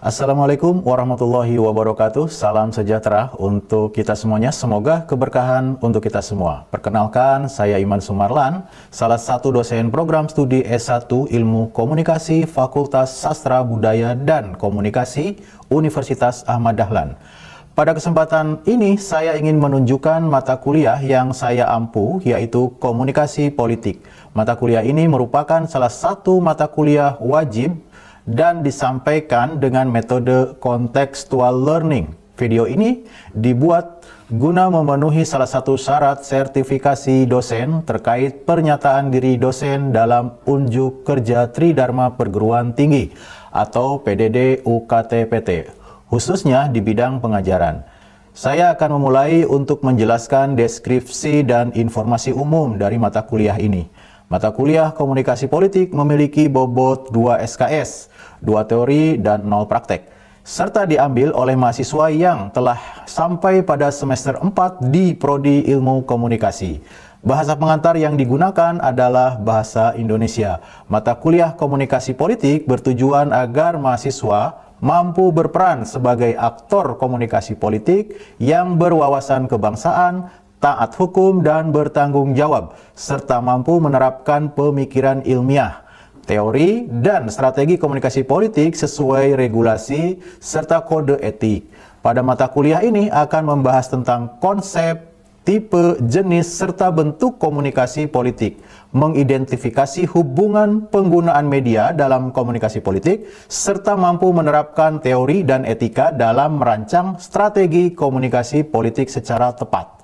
Assalamualaikum warahmatullahi wabarakatuh. Salam sejahtera untuk kita semuanya. Semoga keberkahan untuk kita semua. Perkenalkan, saya Iman Sumarlan, salah satu dosen program studi S1 Ilmu Komunikasi Fakultas Sastra Budaya dan Komunikasi Universitas Ahmad Dahlan. Pada kesempatan ini, saya ingin menunjukkan mata kuliah yang saya ampu, yaitu Komunikasi Politik. Mata kuliah ini merupakan salah satu mata kuliah wajib dan disampaikan dengan metode contextual learning. Video ini dibuat guna memenuhi salah satu syarat sertifikasi dosen terkait pernyataan diri dosen dalam Unjuk Kerja Tridharma Perguruan Tinggi atau PDD UKT-PT, khususnya di bidang pengajaran. Saya akan memulai untuk menjelaskan deskripsi dan informasi umum dari mata kuliah ini. Mata kuliah Komunikasi Politik memiliki bobot 2 SKS, 2 teori dan 0 praktek, serta diambil oleh mahasiswa yang telah sampai pada semester 4 di Prodi Ilmu Komunikasi. Bahasa pengantar yang digunakan adalah bahasa Indonesia. Mata kuliah Komunikasi Politik bertujuan agar mahasiswa mampu berperan sebagai aktor komunikasi politik yang berwawasan kebangsaan, taat hukum dan bertanggung jawab, serta mampu menerapkan pemikiran ilmiah, teori, dan strategi komunikasi politik sesuai regulasi serta kode etik. Pada mata kuliah ini akan membahas tentang konsep, tipe, jenis, serta bentuk komunikasi politik, mengidentifikasi hubungan penggunaan media dalam komunikasi politik, serta mampu menerapkan teori dan etika dalam merancang strategi komunikasi politik secara tepat,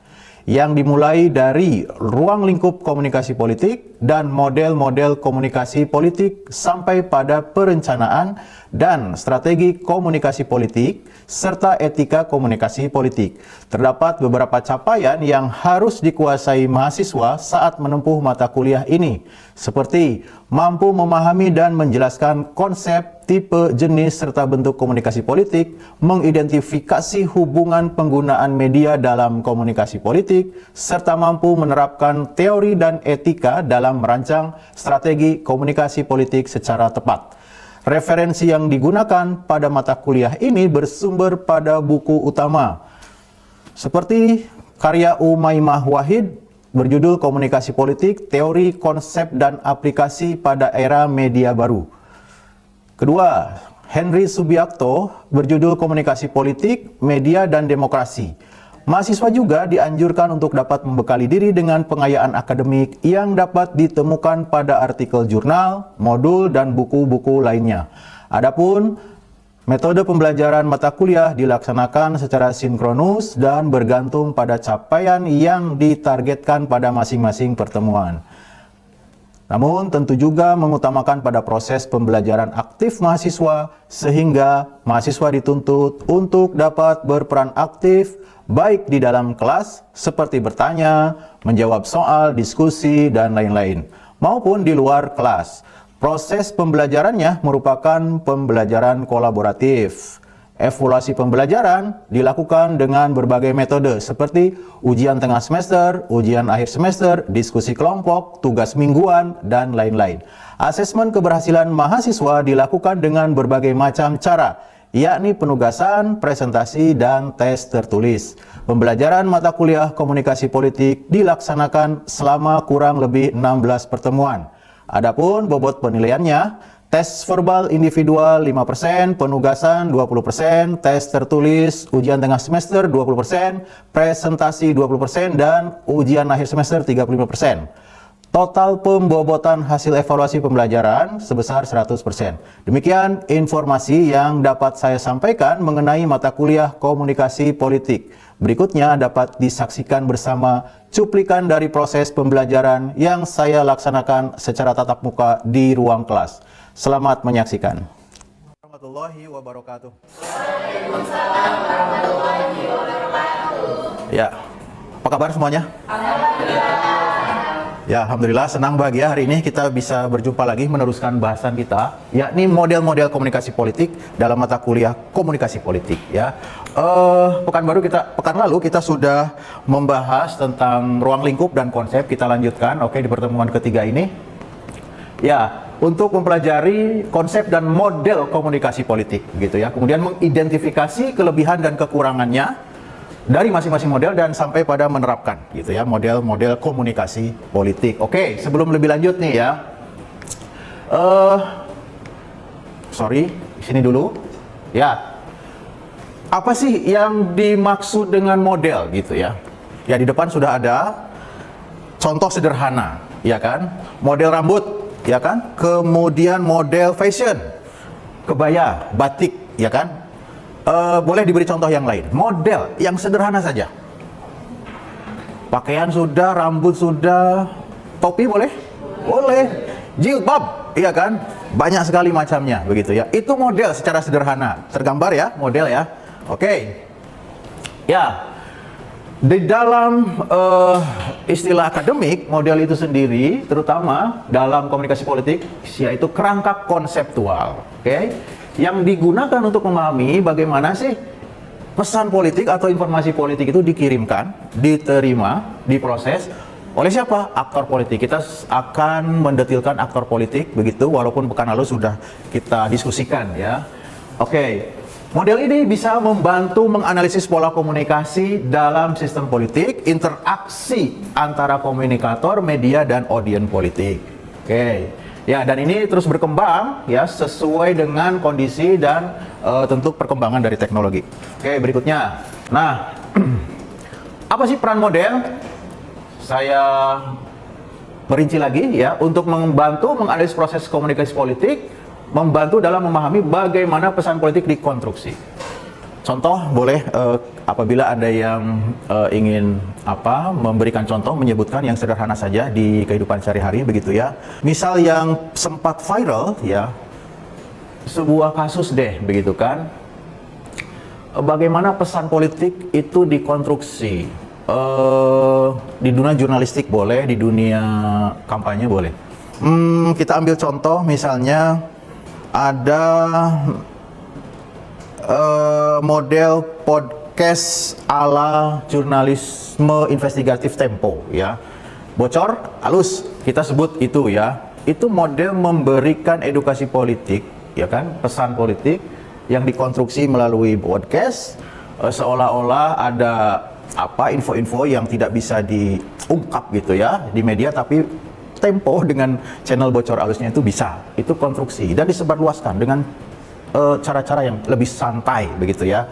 yang dimulai dari ruang lingkup komunikasi politik dan model-model komunikasi politik sampai pada perencanaan dan strategi komunikasi politik serta etika komunikasi politik. Terdapat beberapa capaian yang harus dikuasai mahasiswa saat menempuh mata kuliah ini, seperti mampu memahami dan menjelaskan konsep, tipe, jenis, serta bentuk komunikasi politik, mengidentifikasi hubungan penggunaan media dalam komunikasi politik, serta mampu menerapkan teori dan etika dalam merancang strategi komunikasi politik secara tepat. Referensi yang digunakan pada mata kuliah ini bersumber pada buku utama, seperti karya Umaymah Wahid berjudul Komunikasi Politik, Teori, Konsep, dan Aplikasi pada Era Media Baru. Kedua, Henry Subiakto berjudul Komunikasi Politik, Media, dan Demokrasi. Mahasiswa juga dianjurkan untuk dapat membekali diri dengan pengayaan akademik yang dapat ditemukan pada artikel jurnal, modul, dan buku-buku lainnya. Adapun metode pembelajaran mata kuliah dilaksanakan secara sinkronus dan bergantung pada capaian yang ditargetkan pada masing-masing pertemuan. Namun tentu juga mengutamakan pada proses pembelajaran aktif mahasiswa, sehingga mahasiswa dituntut untuk dapat berperan aktif baik di dalam kelas seperti bertanya, menjawab soal, diskusi, dan lain-lain, maupun di luar kelas. Proses pembelajarannya merupakan pembelajaran kolaboratif. Evaluasi pembelajaran dilakukan dengan berbagai metode seperti ujian tengah semester, ujian akhir semester, diskusi kelompok, tugas mingguan, dan lain-lain. Asesmen keberhasilan mahasiswa dilakukan dengan berbagai macam cara, yakni penugasan, presentasi, dan tes tertulis. Pembelajaran mata kuliah Komunikasi Politik dilaksanakan selama kurang lebih 16 pertemuan. Adapun bobot penilaiannya, tes verbal individual 5%, penugasan 20%, tes tertulis, ujian tengah semester 20%, presentasi 20%, dan ujian akhir semester 35%. Total pembobotan hasil evaluasi pembelajaran sebesar 100%. Demikian informasi yang dapat saya sampaikan mengenai mata kuliah Komunikasi Politik. Berikutnya dapat disaksikan bersama cuplikan dari proses pembelajaran yang saya laksanakan secara tatap muka di ruang kelas. Selamat menyaksikan. Warahmatullahi wabarakatuh. Waalaikumsalam warahmatullahi wabarakatuh. Ya, apa kabar semuanya? Alhamdulillah. Ya, Alhamdulillah, senang bahagia hari ini kita bisa berjumpa lagi meneruskan bahasan kita, yakni model-model komunikasi politik dalam mata kuliah Komunikasi Politik. Ya, pekan lalu kita sudah membahas tentang ruang lingkup dan konsep. Kita lanjutkan, oke, di pertemuan ketiga ini. Ya, untuk mempelajari konsep dan model komunikasi politik gitu ya. Kemudian mengidentifikasi kelebihan dan kekurangannya dari masing-masing model dan sampai pada menerapkan gitu ya model-model komunikasi politik. Oke, sebelum lebih lanjut nih ya. Sorry, sini dulu. Ya. Apa sih yang dimaksud dengan model gitu ya? Ya, di depan sudah ada contoh sederhana, ya kan? Model rambut, ya kan? Kemudian model fashion, kebaya, batik, ya kan? Boleh diberi contoh yang lain. Model yang sederhana saja. Pakaian sudah, rambut sudah, topi boleh? Boleh. Jilbab, iya kan? Banyak sekali macamnya, begitu ya. Itu model secara sederhana. Tergambar ya, model ya. Oke. Ya. Di dalam istilah akademik, model itu sendiri, terutama dalam komunikasi politik, yaitu kerangka konseptual, oke, yang digunakan untuk memahami bagaimana sih pesan politik atau informasi politik itu dikirimkan, diterima, diproses oleh siapa? Aktor politik. Kita akan mendetilkan aktor politik, begitu, walaupun pekan lalu sudah kita diskusikan ya. Oke. Model ini bisa membantu menganalisis pola komunikasi dalam sistem politik, interaksi antara komunikator, media, dan audiens politik. Oke, ya, dan ini terus berkembang ya sesuai dengan kondisi dan tentu perkembangan dari teknologi. Oke, berikutnya. Nah, apa sih peran model? Saya merinci lagi ya untuk membantu menganalisis proses komunikasi politik, membantu dalam memahami bagaimana pesan politik dikonstruksi. Contoh boleh apabila ada yang ingin memberikan contoh, menyebutkan yang sederhana saja di kehidupan sehari-hari begitu ya. Misal yang sempat viral ya, sebuah kasus deh begitu kan. Bagaimana pesan politik itu dikonstruksi. Di dunia jurnalistik boleh, di dunia kampanye boleh. Kita ambil contoh misalnya ada model podcast ala jurnalisme investigatif Tempo ya. Bocor, halus, kita sebut itu ya. Itu model memberikan edukasi politik, ya kan, pesan politik yang dikonstruksi melalui podcast, seolah-olah ada info-info yang tidak bisa diungkap gitu ya di media, tapi Tempo dengan channel bocor halusnya itu bisa, itu konstruksi dan disebarluaskan dengan cara-cara yang lebih santai begitu ya.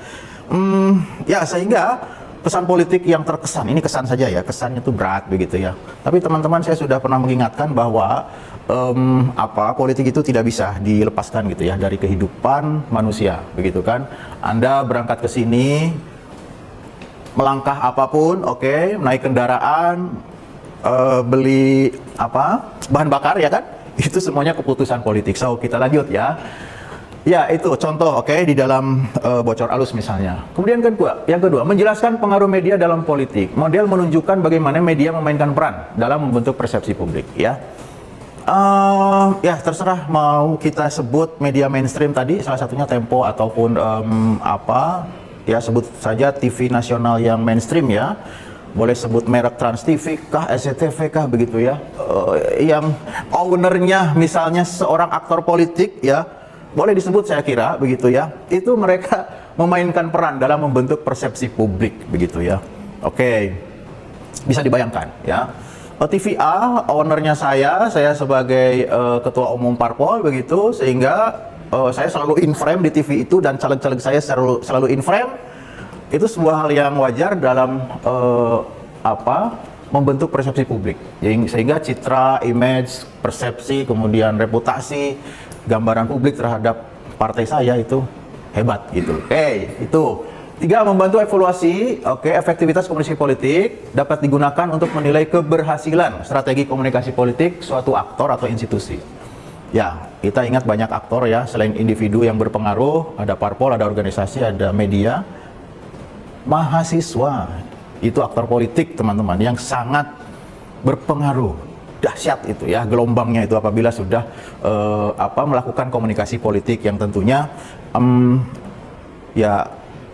Ya, sehingga pesan politik yang terkesan, ini kesan saja ya, kesannya itu berat begitu ya. Tapi teman-teman, saya sudah pernah mengingatkan bahwa politik itu tidak bisa dilepaskan gitu ya dari kehidupan manusia begitu kan. Anda berangkat ke sini, melangkah apapun, oke, naik kendaraan, beli bahan bakar ya kan, itu semuanya keputusan politik. So kita lanjut ya. Ya, itu contoh di dalam bocor halus misalnya. Kemudian yang kedua, menjelaskan pengaruh media dalam politik. Model menunjukkan bagaimana media memainkan peran dalam membentuk persepsi publik ya. Ya, terserah mau kita sebut media mainstream tadi, salah satunya Tempo ataupun ya sebut saja TV nasional yang mainstream ya. Boleh sebut merek Trans TV kah, SCTV kah begitu ya. Yang ownernya misalnya seorang aktor politik ya. Boleh disebut saya kira begitu ya. Itu mereka memainkan peran dalam membentuk persepsi publik begitu ya. Oke. Bisa dibayangkan ya. TVA ownernya saya sebagai ketua umum parpol begitu, sehingga saya selalu in frame di TV itu dan caleg-caleg saya selalu in frame. Itu sebuah hal yang wajar dalam membentuk persepsi publik. Sehingga citra, image, persepsi, kemudian reputasi, gambaran publik terhadap partai saya itu hebat gitu. Oke, itu. 3, membantu evaluasi efektivitas komunikasi politik dapat digunakan untuk menilai keberhasilan strategi komunikasi politik suatu aktor atau institusi. Ya, kita ingat banyak aktor ya, selain individu yang berpengaruh, ada parpol, ada organisasi, ada media. Mahasiswa itu aktor politik teman-teman yang sangat berpengaruh, dahsyat itu ya gelombangnya itu apabila sudah melakukan komunikasi politik yang tentunya ya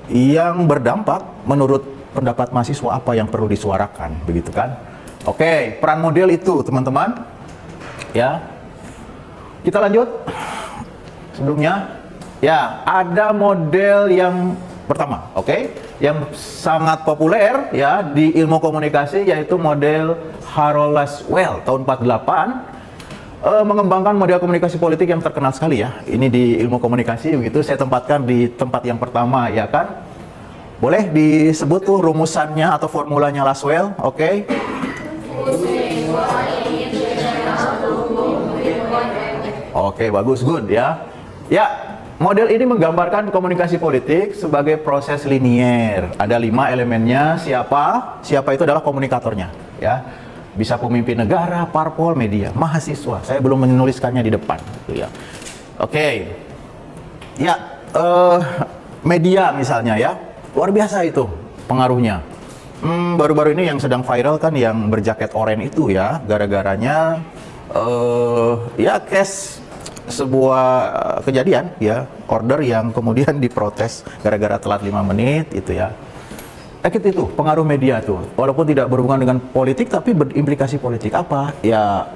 yang berdampak menurut pendapat mahasiswa apa yang perlu disuarakan begitu kan. Oke, peran model itu teman-teman ya. Kita lanjut. Sebelumnya, ya ada model yang pertama, oke, yang sangat populer ya di ilmu komunikasi, yaitu model Harold Laswell tahun 48. Mengembangkan model komunikasi politik yang terkenal sekali ya. Ini di ilmu komunikasi begitu, saya tempatkan di tempat yang pertama ya kan. Boleh disebut tuh rumusannya atau formulanya Laswell, oke? Oke, bagus, good ya. Ya, model ini menggambarkan komunikasi politik sebagai proses linier. Ada 5 elemennya. Siapa? Siapa itu adalah komunikatornya ya. Bisa pemimpin negara, parpol, media, mahasiswa. Saya belum menuliskannya di depan, gitu ya. Oke, ya media misalnya ya, luar biasa itu pengaruhnya. Baru-baru ini yang sedang viral kan yang berjaket oranye itu ya, gara-garanya ya case sebuah kejadian ya, order yang kemudian diprotes gara-gara telat 5 menit itu ya. Itu pengaruh media tuh, walaupun tidak berhubungan dengan politik tapi berimplikasi politik. Apa ya,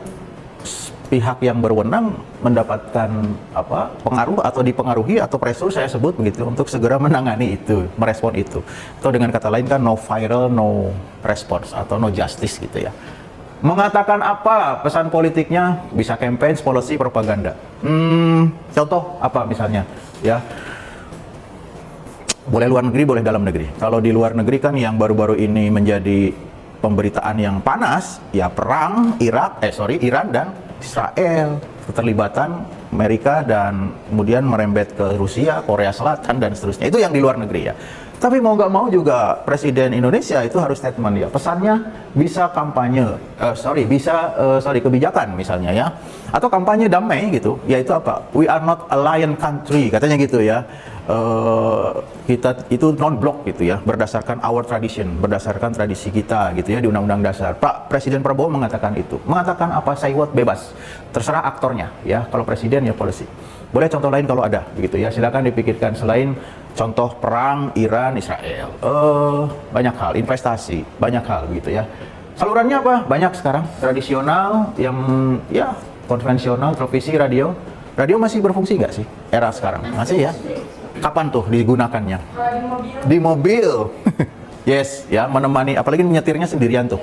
pihak yang berwenang mendapatkan apa pengaruh atau dipengaruhi atau pressure, saya sebut begitu, untuk segera menangani itu, merespon itu. Atau dengan kata lain kan no viral no response atau no justice gitu ya. Mengatakan apa pesan politiknya, bisa campaign, policy, propaganda. Contoh apa misalnya ya, boleh luar negeri, boleh dalam negeri. Kalau di luar negeri kan yang baru-baru ini menjadi pemberitaan yang panas, ya perang Iran dan Israel, keterlibatan Amerika dan kemudian merembet ke Rusia, Korea Selatan dan seterusnya. Itu yang di luar negeri ya. Tapi mau nggak mau juga Presiden Indonesia itu harus statement ya. Pesannya bisa kampanye, kebijakan misalnya ya, atau kampanye damai gitu. Yaitu apa? We are not a lion country, katanya gitu ya. Kita itu non-blok gitu ya, berdasarkan our tradition, berdasarkan tradisi kita gitu ya di Undang-Undang Dasar. Pak Presiden Prabowo mengatakan itu. Mengatakan apa? Say what, bebas. Terserah aktornya ya. Kalau presiden ya policy. Boleh contoh lain kalau ada begitu ya. Silakan dipikirkan selain contoh perang Iran Israel. Banyak hal, investasi, banyak hal gitu ya. Salurannya apa? Banyak sekarang. Tradisional, yang ya konvensional, televisi, radio. Radio masih berfungsi nggak sih era sekarang? Masih ya. Kapan tuh digunakannya? Di mobil. Yes, ya, menemani, apalagi nyetirnya sendirian tuh.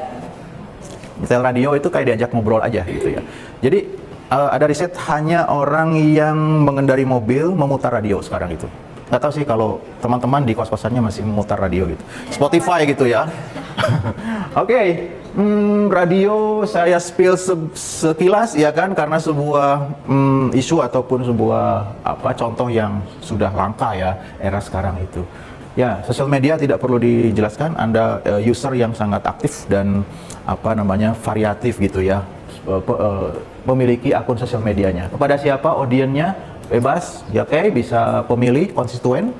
Nyetel radio itu kayak diajak ngobrol aja gitu ya. Jadi ada riset hanya orang yang mengendari mobil memutar radio sekarang itu. Nggak tahu sih kalau teman-teman di kos-kosannya masih memutar radio gitu. Spotify gitu ya. Oke. Radio saya spill sekilas ya kan, karena sebuah isu ataupun sebuah contoh yang sudah langka ya era sekarang itu. Ya, sosial media tidak perlu dijelaskan. Anda user yang sangat aktif dan variatif gitu ya. Memiliki akun sosial medianya. Kepada siapa audiennya bebas, ya bisa pemilih, konstituen,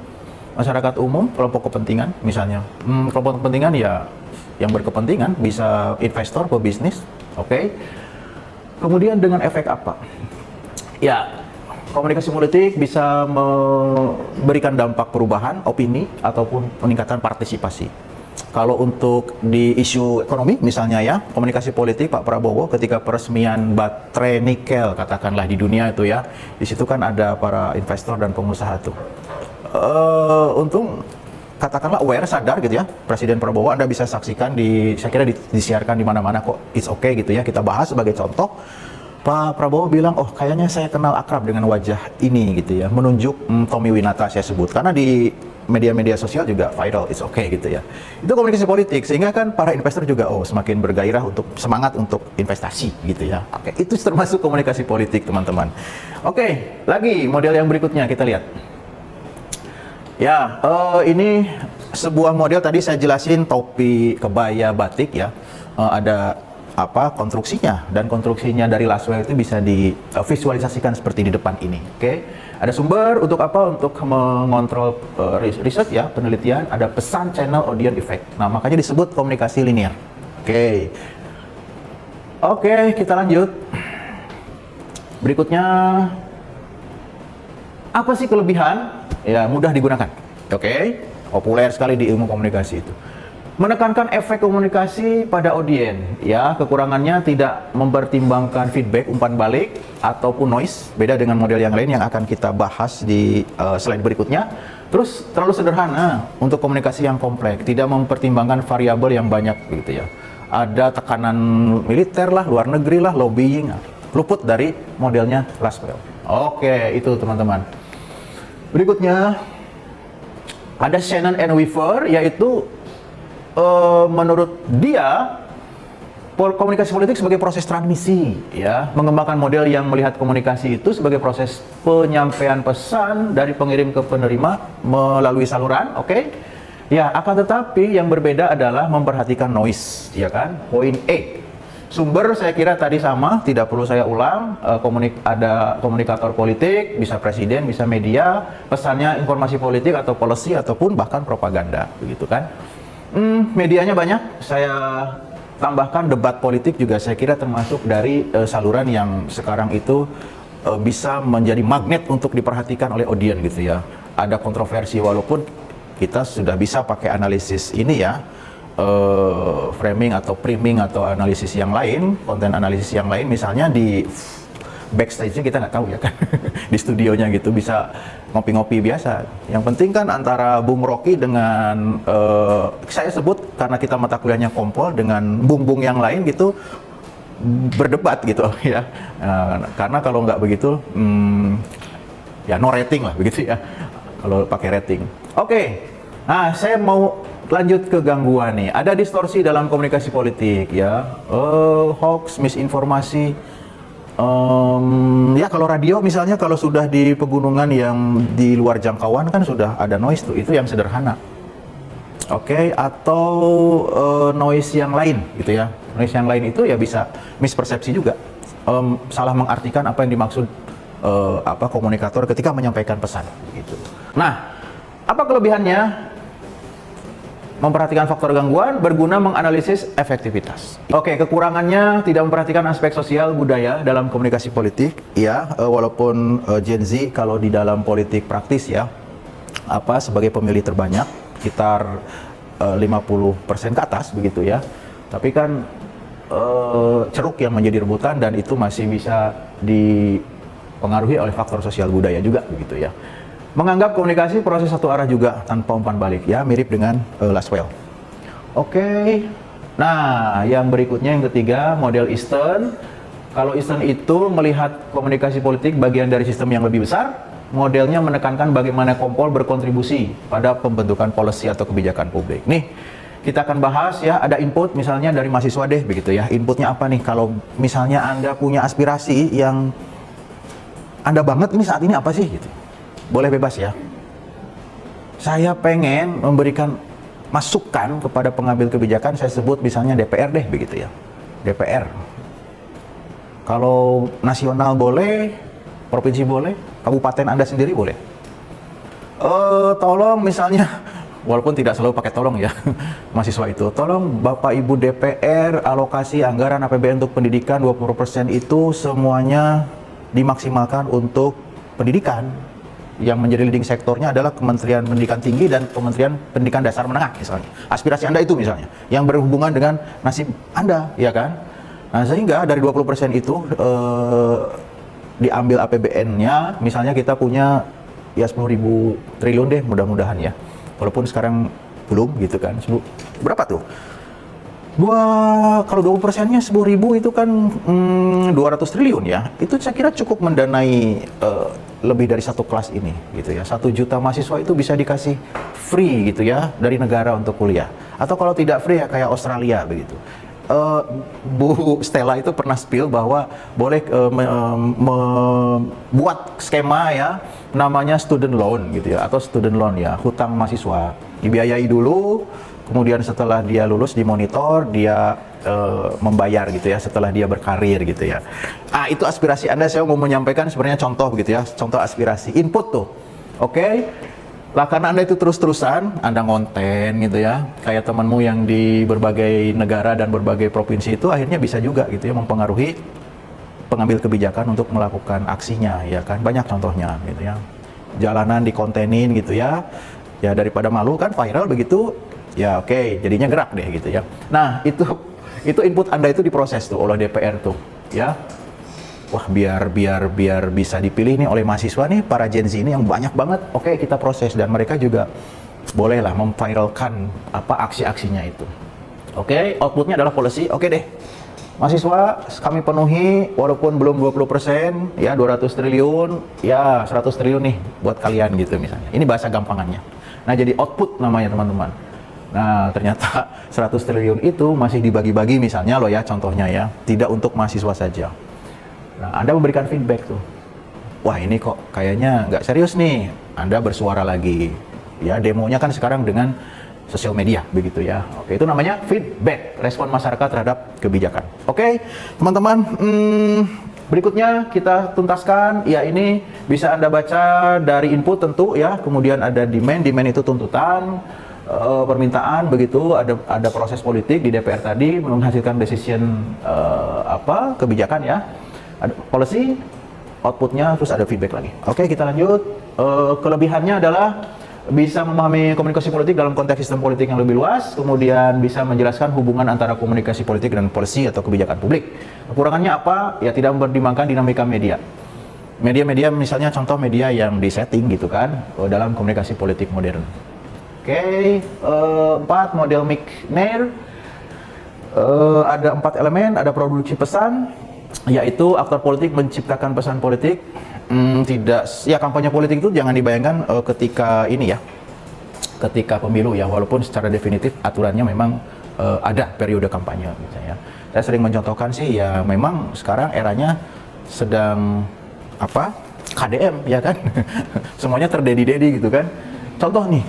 masyarakat umum, kelompok kepentingan misalnya. Kelompok kepentingan ya yang berkepentingan, bisa investor, pebisnis, oke. Kemudian dengan efek apa? Ya, komunikasi politik bisa memberikan dampak perubahan, opini, ataupun peningkatan partisipasi. Kalau untuk di isu ekonomi misalnya ya, komunikasi politik Pak Prabowo ketika peresmian baterai nikel katakanlah di dunia itu ya, di situ kan ada para investor dan pengusaha tuh. Untung katakanlah aware, sadar gitu ya, Presiden Prabowo. Anda bisa saksikan saya kira disiarkan di mana-mana kok, it's okay gitu ya, kita bahas sebagai contoh. Pak Prabowo bilang, oh kayaknya saya kenal akrab dengan wajah ini gitu ya, menunjuk Tommy Winata saya sebut, karena di media-media sosial juga viral, it's okay gitu ya. Itu komunikasi politik, sehingga kan para investor juga semakin bergairah untuk semangat untuk investasi gitu ya. Oke, itu termasuk komunikasi politik teman-teman. Oke, lagi model yang berikutnya kita lihat. Ya, ini sebuah model tadi saya jelasin topi, kebaya, batik ya. Ada konstruksinya, dan konstruksinya dari Laswell itu bisa divisualisasikan seperti di depan ini. Oke. Ada sumber untuk apa? Untuk mengontrol riset ya, penelitian. Ada pesan, channel, audience, effect. Nah, makanya disebut komunikasi linear. Oke. Oke, kita lanjut. Berikutnya, apa sih kelebihan? Ya, mudah digunakan. Oke. Populer sekali di ilmu komunikasi itu. Menekankan efek komunikasi pada audiens, ya. Kekurangannya tidak mempertimbangkan feedback, umpan balik ataupun noise, beda dengan model yang lain yang akan kita bahas di slide berikutnya. Terus terlalu sederhana untuk komunikasi yang kompleks, tidak mempertimbangkan variabel yang banyak gitu ya. Ada tekanan militer lah, luar negeri lah, lobbying, luput dari modelnya Laswell. Oke, itu teman-teman. Berikutnya ada Shannon and Weaver, yaitu menurut dia komunikasi politik sebagai proses transmisi, ya, mengembangkan model yang melihat komunikasi itu sebagai proses penyampaian pesan dari pengirim ke penerima melalui saluran, oke? Ya, akan tetapi yang berbeda adalah memperhatikan noise, ya kan? Poin E. Sumber saya kira tadi sama, tidak perlu saya ulang. Ada komunikator politik, bisa presiden, bisa media, pesannya informasi politik atau policy ataupun bahkan propaganda, begitu kan? Medianya banyak, saya tambahkan debat politik juga saya kira termasuk dari saluran yang sekarang itu bisa menjadi magnet untuk diperhatikan oleh audiens gitu ya. Ada kontroversi walaupun kita sudah bisa pakai analisis ini ya, framing atau priming atau analisis yang lain, konten analisis yang lain, misalnya di backstage-nya kita nggak tahu ya kan, di studionya gitu bisa ngopi-ngopi biasa. Yang penting kan antara Bung Rocky dengan saya sebut karena kita mata kuliahnya kompol dengan bung-bung yang lain gitu berdebat gitu ya. Karena kalau nggak begitu ya no rating lah begitu ya kalau pakai rating. Oke. Nah, saya mau lanjut ke gangguan nih. Ada distorsi dalam komunikasi politik ya. Hoax, misinformasi. Ya kalau radio misalnya kalau sudah di pegunungan yang di luar jangkauan kan sudah ada noise tuh, itu yang sederhana. Oke, atau noise yang lain gitu ya. Noise yang lain itu ya bisa mispersepsi juga. Salah mengartikan apa yang dimaksud komunikator ketika menyampaikan pesan gitu. Nah, apa kelebihannya? Memperhatikan faktor gangguan, berguna menganalisis efektivitas. Oke, kekurangannya tidak memperhatikan aspek sosial budaya dalam komunikasi politik, ya, walaupun Gen Z kalau di dalam politik praktis ya, sebagai pemilih terbanyak, sekitar 50% ke atas begitu ya. Tapi kan ceruk yang menjadi rebutan dan itu masih bisa dipengaruhi oleh faktor sosial budaya juga begitu ya. Menganggap komunikasi proses satu arah juga tanpa umpan balik ya, mirip dengan Laswell. Oke. Nah, yang berikutnya yang ketiga, model Easton. Kalau Easton itu melihat komunikasi politik bagian dari sistem yang lebih besar, modelnya menekankan bagaimana kompol berkontribusi pada pembentukan policy atau kebijakan publik. Nih, kita akan bahas ya, ada input misalnya dari mahasiswa deh begitu ya. Inputnya apa nih? Kalau misalnya Anda punya aspirasi yang Anda banget ini saat ini apa sih gitu. Boleh bebas ya. Saya pengen memberikan masukan kepada pengambil kebijakan, saya sebut misalnya DPR deh begitu ya. DPR. Kalau nasional boleh, provinsi boleh, kabupaten Anda sendiri boleh. Tolong misalnya, walaupun tidak selalu pakai tolong ya, mahasiswa itu. Tolong Bapak Ibu DPR alokasi anggaran APBN untuk pendidikan 20% itu semuanya dimaksimalkan untuk pendidikan. Yang menjadi leading sektornya adalah Kementerian Pendidikan Tinggi dan Kementerian Pendidikan Dasar Menengah misalnya. Aspirasi Anda itu misalnya, yang berhubungan dengan nasib Anda, ya kan? Nah, sehingga dari 20% itu diambil APBN-nya, misalnya kita punya ya 10.000 triliun deh mudah-mudahan ya. Walaupun sekarang belum gitu kan. Berapa tuh? Kalau 20%-nya 10.000 itu kan 200 triliun ya. Itu saya kira cukup mendanai lebih dari satu kelas ini gitu ya. 1 juta mahasiswa itu bisa dikasih free gitu ya dari negara untuk kuliah. Atau kalau tidak free ya kayak Australia begitu. Bu Stella itu pernah spill bahwa boleh membuat skema ya namanya student loan gitu ya, atau student loan ya, hutang mahasiswa. Dibiayai dulu, kemudian setelah dia lulus dimonitor, dia membayar gitu ya setelah dia berkarir gitu ya. Itu aspirasi Anda, saya mau menyampaikan sebenarnya contoh gitu ya, contoh aspirasi, input tuh. Oke. Lah karena Anda itu terus-terusan, Anda ngonten gitu ya, kayak temanmu yang di berbagai negara dan berbagai provinsi itu akhirnya bisa juga gitu ya mempengaruhi pengambil kebijakan untuk melakukan aksinya ya kan. Banyak contohnya gitu ya. Jalanan dikontenin gitu ya. Ya daripada malu kan viral begitu, Ya oke, jadinya gerak deh gitu ya. Nah itu input Anda itu diproses tuh oleh DPR tuh, ya. Wah biar bisa dipilih nih oleh mahasiswa nih para Gen Z ini yang banyak banget. Oke kita proses dan mereka juga bolehlah memviralkan apa aksi-aksinya itu. Oke, outputnya adalah policy. Oke deh, mahasiswa kami penuhi walaupun belum 20%, ya 200 triliun, ya 100 triliun nih buat kalian gitu misalnya. Ini bahasa gampangannya. Nah jadi output namanya teman-teman. Nah ternyata 100 triliun itu masih dibagi-bagi misalnya loh ya contohnya ya, tidak untuk mahasiswa saja. Nah Anda memberikan feedback tuh, wah ini kok kayaknya nggak serius nih, Anda bersuara lagi. Ya demonya kan sekarang dengan sosial media begitu ya. Oke, itu namanya feedback, respon masyarakat terhadap kebijakan. Oke, teman-teman, berikutnya kita tuntaskan. Ya ini bisa Anda baca dari input tentu ya, kemudian ada demand itu tuntutan, permintaan begitu, ada proses politik di DPR tadi menghasilkan decision kebijakan ya. Ada policy, outputnya, terus ada feedback lagi. Oke, kita lanjut. Kelebihannya adalah bisa memahami komunikasi politik dalam konteks sistem politik yang lebih luas, kemudian bisa menjelaskan hubungan antara komunikasi politik dan policy atau kebijakan publik. Kekurangannya apa? Ya tidak mempertimbangkan dinamika media. Media-media misalnya contoh media yang disetting gitu kan dalam komunikasi politik modern. Oke, 4 model McNair. Ada 4 elemen, ada produksi pesan, yaitu aktor politik menciptakan pesan politik. Kampanye politik itu jangan dibayangkan ketika pemilu ya, walaupun secara definitif aturannya memang ada periode kampanye misalnya. Saya sering mencontohkan sih ya, memang sekarang eranya sedang KDM ya kan. Semuanya terdedi-dedi gitu kan. Contoh nih,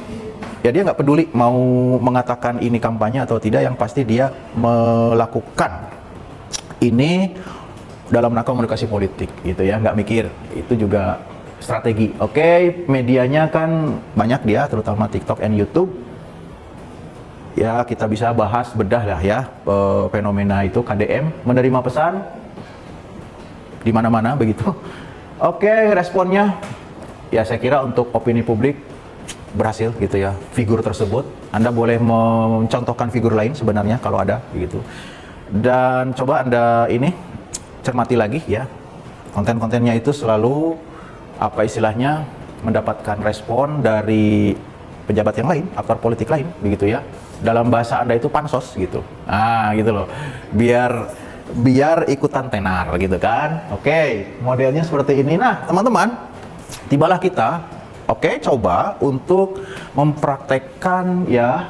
ya dia nggak peduli mau mengatakan ini kampanye atau tidak, yang pasti dia melakukan ini dalam rangka komunikasi politik gitu ya, nggak mikir, itu juga strategi. Oke, medianya kan banyak dia, terutama TikTok and YouTube. Ya kita bisa bahas bedah lah ya fenomena itu KDM, menerima pesan di mana-mana begitu. Oke, responnya ya saya kira untuk opini publik berhasil gitu ya, figur tersebut. Anda boleh mencontohkan figur lain sebenarnya kalau ada begitu. Dan coba Anda cermati lagi ya, konten-kontennya itu selalu mendapatkan respon dari pejabat yang lain, aktor politik lain begitu ya. Dalam bahasa Anda itu pansos gitu. Gitu loh. Biar ikutan tenar gitu kan. Oke, modelnya seperti ini. Nah, teman-teman, tibalah kita coba untuk mempraktekkan ya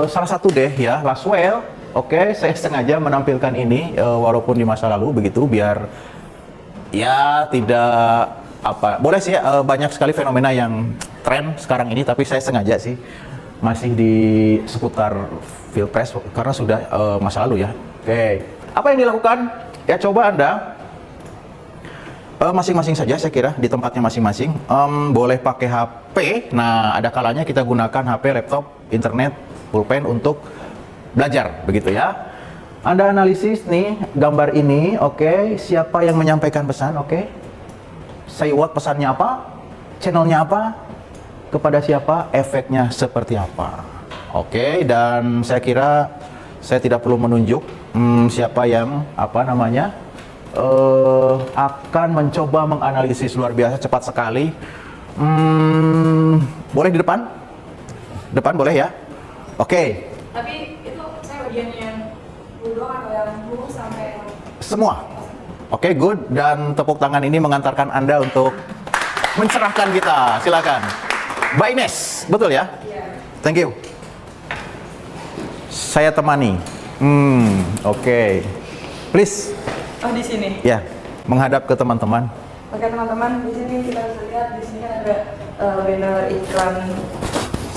salah satu deh ya, Laswell. Oke, saya sengaja menampilkan ini walaupun di masa lalu begitu, biar ya tidak boleh sih ya, banyak sekali fenomena yang tren sekarang ini, tapi saya sengaja sih masih di seputar Pilpres karena sudah masa lalu ya. Oke, apa yang dilakukan? Ya coba Anda masing-masing saja saya kira di tempatnya masing-masing. Boleh pakai HP. Nah, ada kalanya kita gunakan HP, laptop, internet, pulpen untuk belajar begitu ya. Anda analisis nih gambar ini, siapa yang menyampaikan pesan, say what, pesannya apa, channelnya apa, kepada siapa, efeknya seperti apa. Dan saya kira saya tidak perlu menunjuk siapa yang akan mencoba menganalisis luar biasa cepat sekali. Boleh di depan boleh ya. Tapi itu saya bagian yang dulu atau yang dulu sampai semua. Good. Dan tepuk tangan ini mengantarkan Anda untuk mencerahkan kita. Silakan. Mbak Ines, betul ya? Iya. Thank you. Saya temani. Please. Oh, di sini. Ya, menghadap ke teman-teman. Oke teman-teman, di sini kita bisa lihat di sini ada banner iklan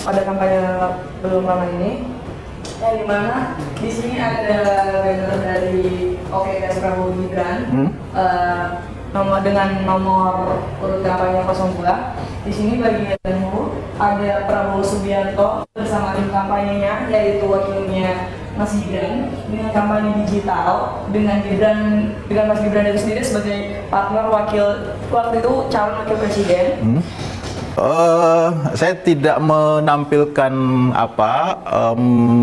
pada kampanye belum lama ini. Yang dimana di sini ada banner dari OKS Prabowo Gibran dengan nomor urut kampanye 02. Di sini bagian hulu ada Prabowo Subianto bersama tim kampanyenya, yaitu wakilnya Mas Gibran dengan kampanye digital dengan Mas Gibran itu sendiri sebagai partner waktu itu calon wakil presiden. Saya tidak menampilkan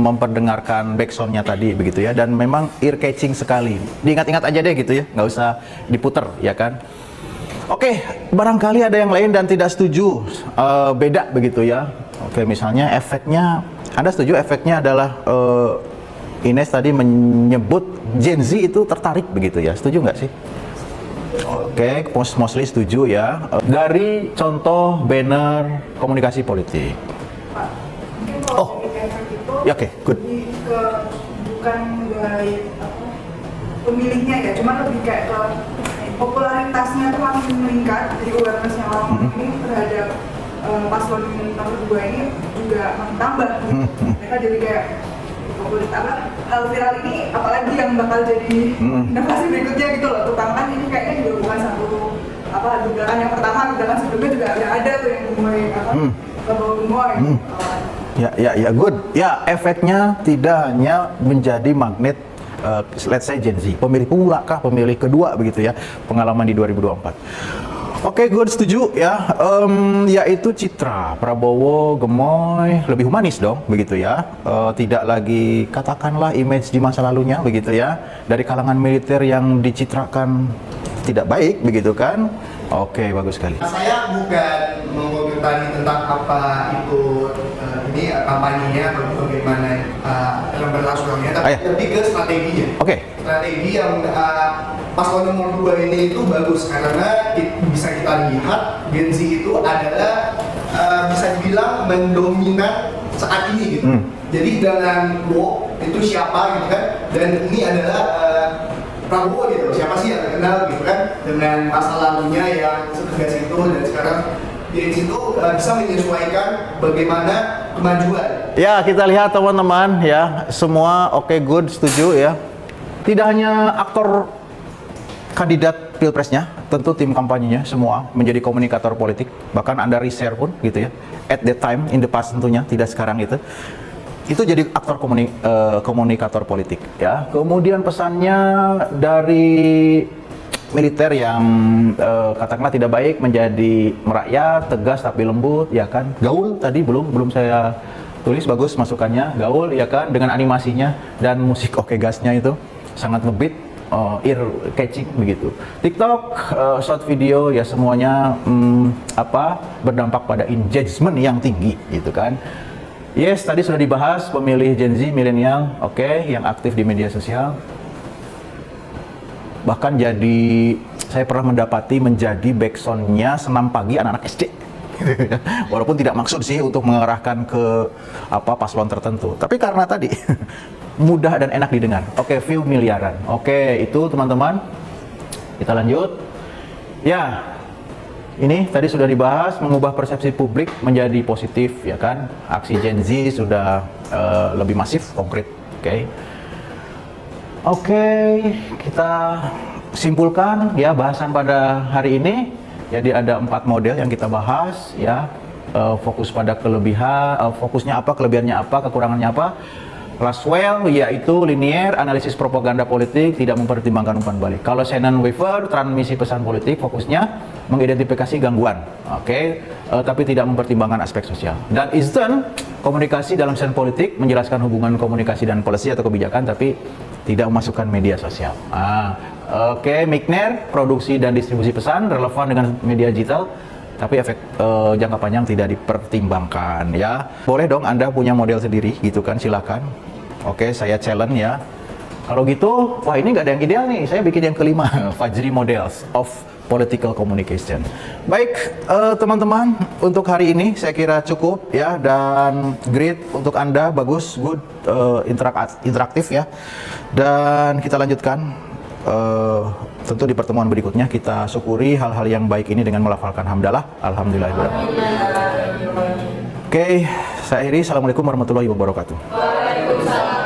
memperdengarkan backsoundnya tadi begitu ya, dan memang ear catching sekali. Diingat-ingat aja deh gitu ya, nggak usah diputer ya kan. Oke, barangkali ada yang lain dan tidak setuju, beda begitu ya. Oke, misalnya efeknya, Anda setuju efeknya adalah Ines tadi menyebut Gen Z itu tertarik begitu ya, setuju nggak sih? Oke, mostly setuju ya. Dari contoh banner komunikasi politik. Pak, mungkin kalau efek itu ya, oke, good. lebih ke bukan dari pemilihnya ya, cuma lebih kayak ke popularitasnya tuh makin meningkat, jadi awarenessnya orang ini terhadap paslon nomor 2 ini juga makin tambah. Mereka jadi kayak hal viral ini apalagi yang bakal jadi inovasi berikutnya gitu loh. Terutama kan ini kayaknya juga bukan satu gebrakan yang pertama, gebrakan sebelumnya juga ada tuh yang mulai gemoy. Ya, good. Ya, efeknya tidak hanya menjadi magnet let's say Gen Z, pemilih pemula kah, pemilih kedua begitu ya, pengalaman di 2024. Oke, good, setuju ya. Yaitu citra Prabowo gemoy, lebih humanis dong, begitu ya. Tidak lagi katakanlah image di masa lalunya, begitu ya. Dari kalangan militer yang dicitrakan tidak baik, begitu kan? Oke, bagus sekali. Saya bukan mengomentari tentang apa itu ini kampanyenya atau bagaimana dalam berlangsungnya, tapi lebih ke strateginya. Oke. Strategi yang paslon nomor 2 ini itu bagus karena bisa kita lihat Gen Z itu adalah bisa dibilang mendominan saat ini gitu. Jadi dengan itu siapa gitu kan, dan ini adalah Prabowo gitu, siapa sih yang terkenal gitu kan, dengan masa lalunya yang setegas itu, dan sekarang Gen Z itu bisa menyesuaikan bagaimana kemajuan. Ya, kita lihat teman-teman ya, semua oke, good, setuju ya. Tidak hanya aktor kandidat pilpresnya, tentu tim kampanyenya semua menjadi komunikator politik, bahkan Anda reshare pun gitu ya. At that time, in the past tentunya, tidak sekarang itu jadi aktor komunikator politik ya. Kemudian pesannya dari militer yang katakanlah tidak baik menjadi merakyat, tegas tapi lembut ya kan. Gaul tadi belum saya tulis, bagus masukannya, gaul ya kan, dengan animasinya dan musik oke gasnya itu sangat ngebeat, ear catching begitu. TikTok, short video ya semuanya berdampak pada engagement yang tinggi gitu kan. Yes, tadi sudah dibahas pemilih Gen Z, milenial, oke, yang aktif di media sosial. Bahkan saya pernah mendapati menjadi backsoundnya senam pagi anak-anak SD. Walaupun tidak maksud sih untuk mengarahkan ke paslon tertentu. Tapi karena tadi mudah dan enak didengar. Oke, view miliaran. Oke, itu teman-teman. Kita lanjut. Ya, ini tadi sudah dibahas, mengubah persepsi publik menjadi positif, ya kan? Aksi Gen Z sudah lebih masif, konkret. Oke, kita simpulkan ya bahasan pada hari ini. Jadi ada 4 model yang kita bahas ya. Fokus pada kelebihan, fokusnya apa, kelebihannya apa, kekurangannya apa. Laswell yaitu linear, analisis propaganda politik, tidak mempertimbangkan umpan balik. Kalau Shannon-Weaver, transmisi pesan politik, fokusnya mengidentifikasi gangguan, tapi tidak mempertimbangkan aspek sosial. Dan Easton, komunikasi dalam pesan politik, menjelaskan hubungan komunikasi dan policy atau kebijakan, tapi tidak memasukkan media sosial. Michner, produksi dan distribusi pesan, relevan dengan media digital, tapi efek jangka panjang tidak dipertimbangkan ya. Boleh dong Anda punya model sendiri gitu kan, silakan. Oke, saya challenge ya. Kalau gitu, wah ini nggak ada yang ideal nih, saya bikin yang kelima, Fajri Models of Political Communication. Baik, teman-teman, untuk hari ini saya kira cukup ya, dan great untuk Anda, bagus, good, interaktif ya. Dan kita lanjutkan, tentu di pertemuan berikutnya kita syukuri hal-hal yang baik ini dengan melafalkan hamdalah, alhamdulillah. Oke, saya akhiri. Assalamualaikum warahmatullahi wabarakatuh. Waalaikumsalam.